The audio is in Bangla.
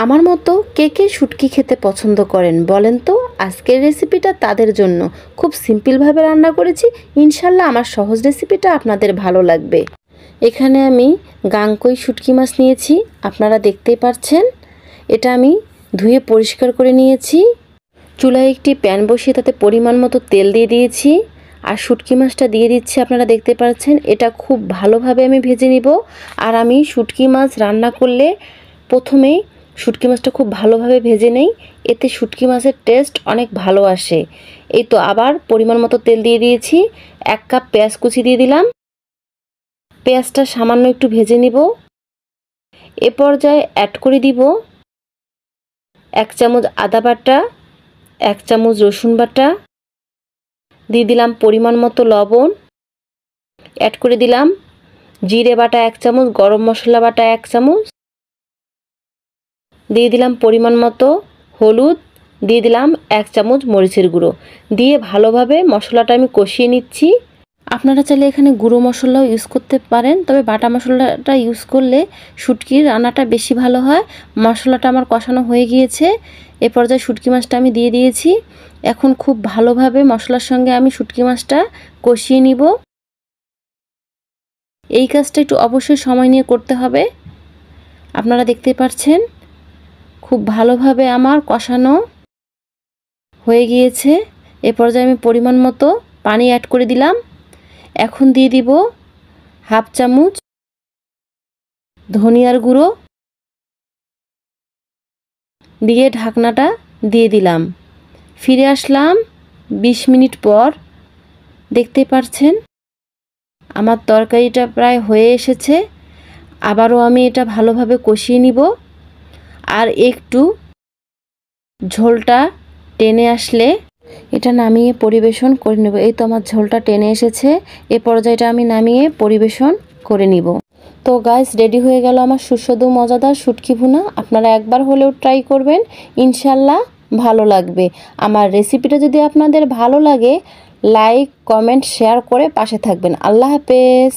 আমার মতো কে কে শুটকি খেতে পছন্দ করেন বলেন তো? আজকের রেসিপিটা তাদের জন্য। খুব সিম্পলভাবে রান্না করেছি, ইনশাল্লাহ আমার সহজ রেসিপিটা আপনাদের ভালো লাগবে। এখানে আমি গাংকই শুটকি মাছ নিয়েছি, আপনারা দেখতেই পাচ্ছেন। এটা আমি ধুয়ে পরিষ্কার করে নিয়েছি। চুলায় একটি প্যান বসিয়ে তাতে পরিমাণ মতো তেল দিয়ে দিয়েছি, আর শুটকি মাছটা দিয়ে দিচ্ছি। আপনারা দেখতে পাচ্ছেন এটা খুব ভালোভাবে আমি ভেজে নিব। আর আমি শুটকি মাছ রান্না করলে প্রথমেই শুটকি মাছটা খুব ভালোভাবে ভেজে নেই, এতে শুটকি মাছের টেস্ট অনেক ভালো আসে। এই তো আবার পরিমাণ মতো তেল দিয়ে দিয়েছি, 1 কাপ পেঁয়াজ কুচি দিয়ে দিলাম। পেঁয়াজটা সামান্য একটু ভেজে নিব। এ পর্যায়ে অ্যাড করে দিব 1 চামচ আদা বাটা, 1 চামচ রসুন বাটা, দিয়ে দিলাম পরিমাণ মতো লবণ, অ্যাড করে দিলাম জিরে বাটা 1 চামচ, গরম মশলা বাটা 1 চামচ, দিয়ে দিলাম পরিমাণ মতো হলুদ, দিয়ে দিলাম 1 চামচ মরিচের গুঁড়ো, দিয়ে ভালোভাবে মশলাটা আমি কষিয়ে নিচ্ছি। আপনারা চাইলে এখানে গুঁড়ো মশলাও ইউজ করতে পারেন, তবে বাটা মশলাটা ইউজ করলে শুটকির রান্নাটা বেশি ভালো হয়। মশলাটা আমার কষানো হয়ে গিয়েছে। এ পর্যায়ে শুটকি মাছটা আমি দিয়ে দিয়েছি। এখন খুব ভালোভাবে মশলার সঙ্গে আমি শুটকি মাছটা কষিয়ে নিব। এই কাজটা একটু অবশ্যই সময় নিয়ে করতে হবে। আপনারা দেখতে পাচ্ছেন খুব ভালোভাবে আমার কষানো হয়ে গিয়েছে। এ পর্যায়ে আমি পরিমাণ মতো পানি অ্যাড করে দিলাম। এখন দিয়ে দিব 1/2 চামচ ধনিয়ার গুঁড়ো, দিয়ে ঢাকনাটা দিয়ে দিলাম। ফিরে আসলাম 20 মিনিট পর। দেখতে পাচ্ছেন আমার তরকারিটা প্রায় হয়ে এসেছে। আবারও আমি এটা ভালোভাবে কষিয়ে নিব। আর একটু ঝোলটা টেনে আসলে এটা নামিয়ে পরিবেশন করে নেব। এই তো আমার ঝোলটা টেনে এসেছে। এ পর্যায়টা আমি নামিয়ে পরিবেশন করে নিব। তো গাইস, রেডি হয়ে গেল আমার সুস্বাদু মজাদার শুটকি ভুনা। আপনারা একবার হলেও ট্রাই করবেন, ইনশাল্লাহ ভালো লাগবে। আমার রেসিপিটা যদি আপনাদের ভালো লাগে, লাইক, কমেন্ট, শেয়ার করে পাশে থাকবেন। আল্লাহ হাফেজ।